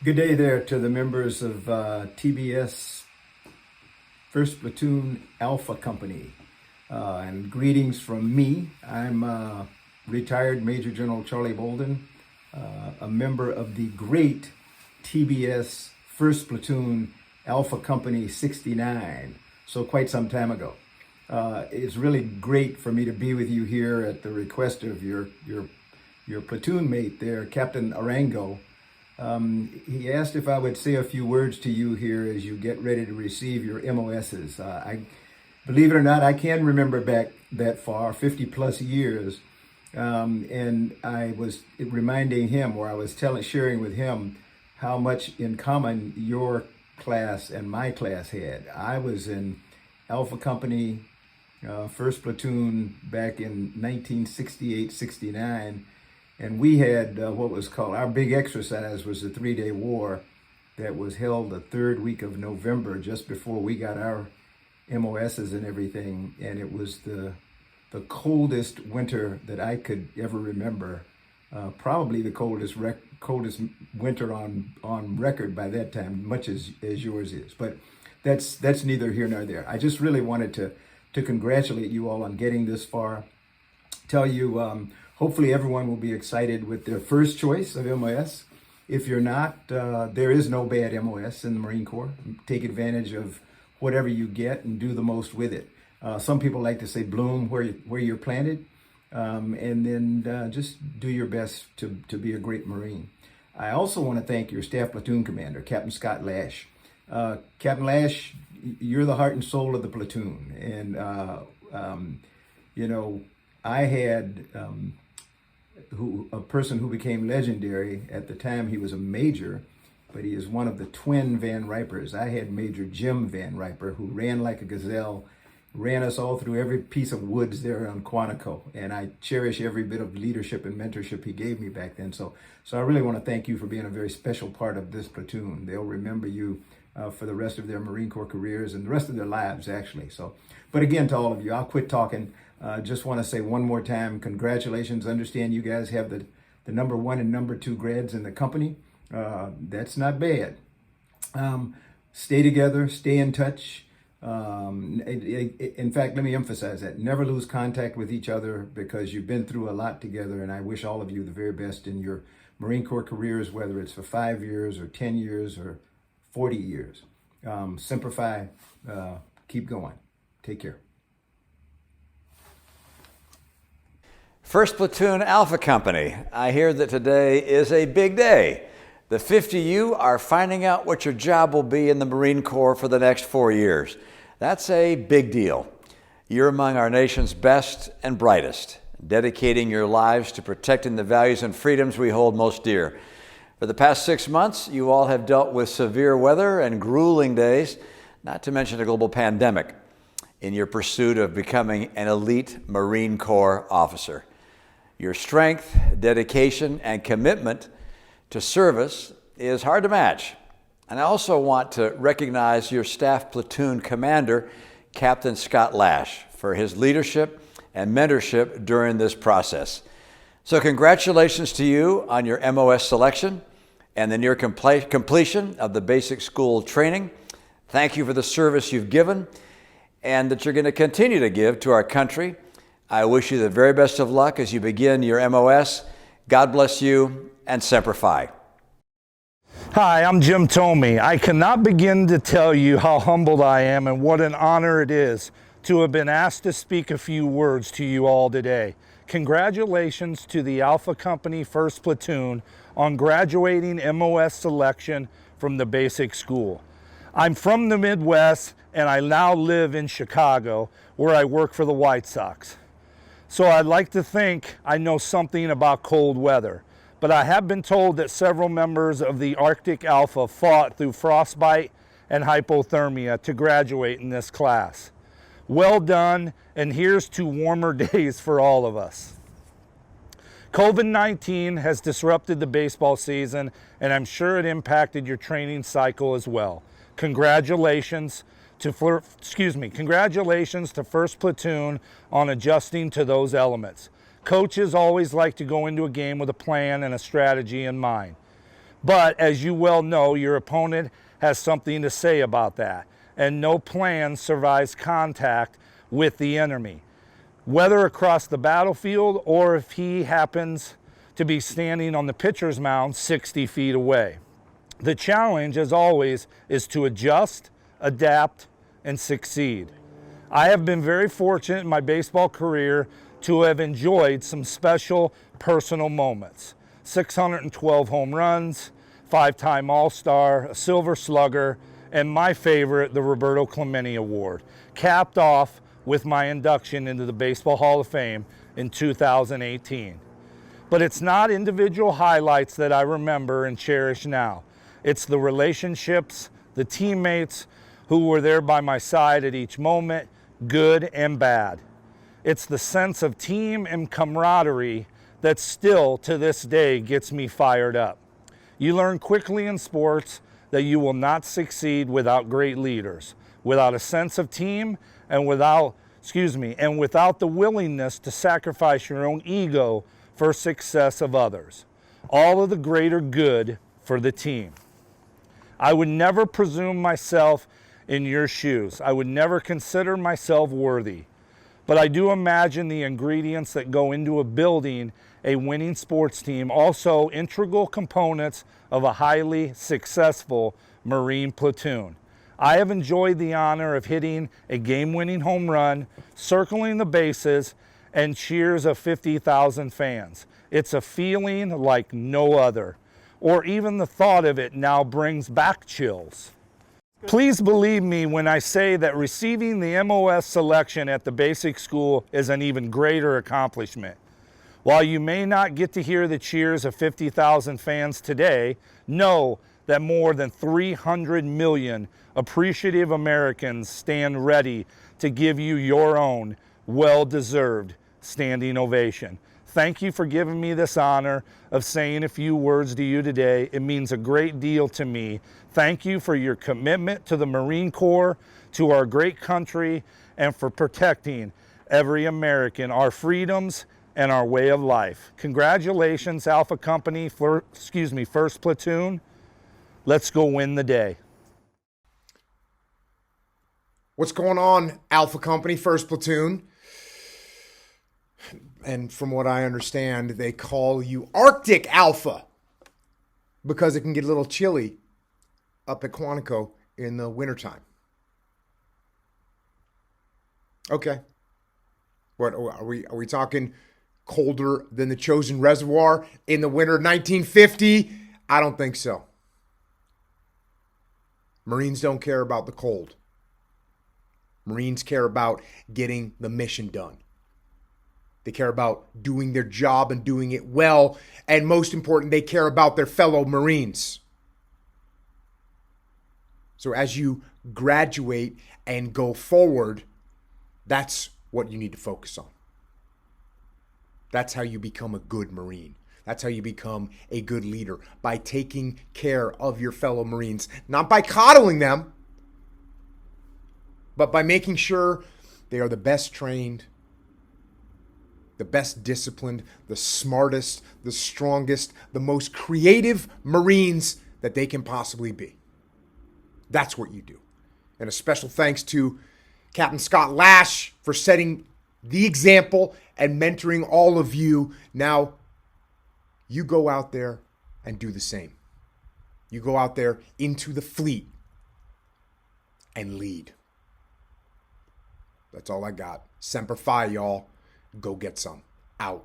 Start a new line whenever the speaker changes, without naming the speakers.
Good day there to the members of TBS First Platoon Alpha Company. And greetings from me. I'm retired Major General Charlie Bolden, a member of the great TBS First Platoon Alpha Company 69, so quite some time ago. It's really great for me to be with you here at the request of your platoon mate there, Captain Arango. He asked if I would say a few words to you here as you get ready to receive your MOSs. Believe it or not, I can remember back that far, 50 plus years, and I was reminding him, or I was sharing with him how much in common your class and my class had. I was in Alpha Company, First Platoon back in 1968-69. And we had what was called, our big exercise was the 3-day war that was held the third week of November, just before we got our MOSs and everything. And it was the coldest winter that I could ever remember. Probably the coldest winter on record by that time, much as yours is. But that's neither here nor there. I just really wanted to congratulate you all on getting this far. Tell you, hopefully everyone will be excited with their first choice of MOS. If you're not, there is no bad MOS in the Marine Corps. Take advantage of whatever you get and do the most with it. Some people like to say bloom where you're planted, and then just do your best to be a great Marine. I also want to thank your staff platoon commander, Captain Scott Lash. Captain Lash, you're the heart and soul of the platoon. And, I had a person who became legendary. At the time, he was a major, but he is one of the twin Van Ripers. I had Major Jim Van Riper, who ran like a gazelle, ran us all through every piece of woods there on Quantico, and I cherish every bit of leadership and mentorship he gave me back then. So I really want to thank you for being a very special part of this platoon. They'll remember you for the rest of their Marine Corps careers and the rest of their lives, actually. But again, to all of you, I'll quit talking. Just want to say one more time, congratulations. Understand you guys have the number 1 and number 2 grads in the company. That's not bad. Stay together, stay in touch. In fact, let me emphasize that. Never lose contact with each other, because you've been through a lot together, and I wish all of you the very best in your Marine Corps careers, whether it's for 5 years or 10 years or 40 years. Semper Fi, keep going. Take care.
First Platoon Alpha Company, I hear that today is a big day. The 50U are finding out what your job will be in the Marine Corps for the next 4 years. That's a big deal. You're among our nation's best and brightest, dedicating your lives to protecting the values and freedoms we hold most dear. For the past 6 months, you all have dealt with severe weather and grueling days, not to mention a global pandemic, in your pursuit of becoming an elite Marine Corps officer. Your strength, dedication, and commitment to service is hard to match. And I also want to recognize your staff platoon commander, Captain Scott Lash, for his leadership and mentorship during this process. So congratulations to you on your MOS selection and the near completion of the basic school training. Thank you for the service you've given and that you're going to continue to give to our country. I wish you the very best of luck as you begin your MOS. God bless you, and Semper Fi.
Hi, I'm Jim Tomey. I cannot begin to tell you how humbled I am and what an honor it is to have been asked to speak a few words to you all today. Congratulations to the Alpha Company First Platoon on graduating MOS selection from the basic school. I'm from the Midwest, and I now live in Chicago, where I work for the White Sox. So I'd like to think I know something about cold weather, but I have been told that several members of the Arctic Alpha fought through frostbite and hypothermia to graduate in this class. Well done, and here's to warmer days for all of us. COVID-19 has disrupted the baseball season, and I'm sure it impacted your training cycle as well. Congratulations to First Platoon on adjusting to those elements. Coaches always like to go into a game with a plan and a strategy in mind. But as you well know, your opponent has something to say about that, and no plan survives contact with the enemy, whether across the battlefield or if he happens to be standing on the pitcher's mound 60 feet away. The challenge, as always, is to adjust, adapt, and succeed. I have been very fortunate in my baseball career to have enjoyed some special personal moments. 612 home runs, 5-time All-Star, a Silver Slugger, and my favorite, the Roberto Clemente Award, capped off with my induction into the Baseball Hall of Fame in 2018. But it's not individual highlights that I remember and cherish now. It's the relationships, the teammates who were there by my side at each moment, good and bad. It's the sense of team and camaraderie that still to this day gets me fired up. You learn quickly in sports that you will not succeed without great leaders, without a sense of team, and without the willingness to sacrifice your own ego for success of others. All of the greater good for the team. I would never presume myself in your shoes. I would never consider myself worthy. But I do imagine the ingredients that go into building a winning sports team, also integral components of a highly successful Marine platoon. I have enjoyed the honor of hitting a game-winning home run, circling the bases, and cheers of 50,000 fans. It's a feeling like no other, or even the thought of it now brings back chills. Please believe me when I say that receiving the MOS selection at the basic school is an even greater accomplishment. While you may not get to hear the cheers of 50,000 fans today, know that more than 300 million appreciative Americans stand ready to give you your own well-deserved standing ovation. Thank you for giving me this honor of saying a few words to you today. It means a great deal to me. Thank you for your commitment to the Marine Corps, to our great country, and for protecting every American, our freedoms, and our way of life. Congratulations, Alpha Company, First Platoon. Let's go win the day.
What's going on, Alpha Company, First Platoon? And from what I understand, they call you Arctic Alpha because it can get a little chilly up at Quantico in the wintertime. Okay. What are we talking colder than the Chosin Reservoir in the winter of 1950? I don't think so. Marines don't care about the cold. Marines care about getting the mission done. They care about doing their job and doing it well. And most important, they care about their fellow Marines. So as you graduate and go forward, that's what you need to focus on. That's how you become a good Marine. That's how you become a good leader, by taking care of your fellow Marines, not by coddling them, but by making sure they are the best trained, the best disciplined, the smartest, the strongest, the most creative Marines that they can possibly be. That's what you do. And a special thanks to Captain Scott Lash for setting the example and mentoring all of you. Now, you go out there and do the same. You go out there into the fleet and lead. That's all I got. Semper Fi, y'all. Go get some. Out.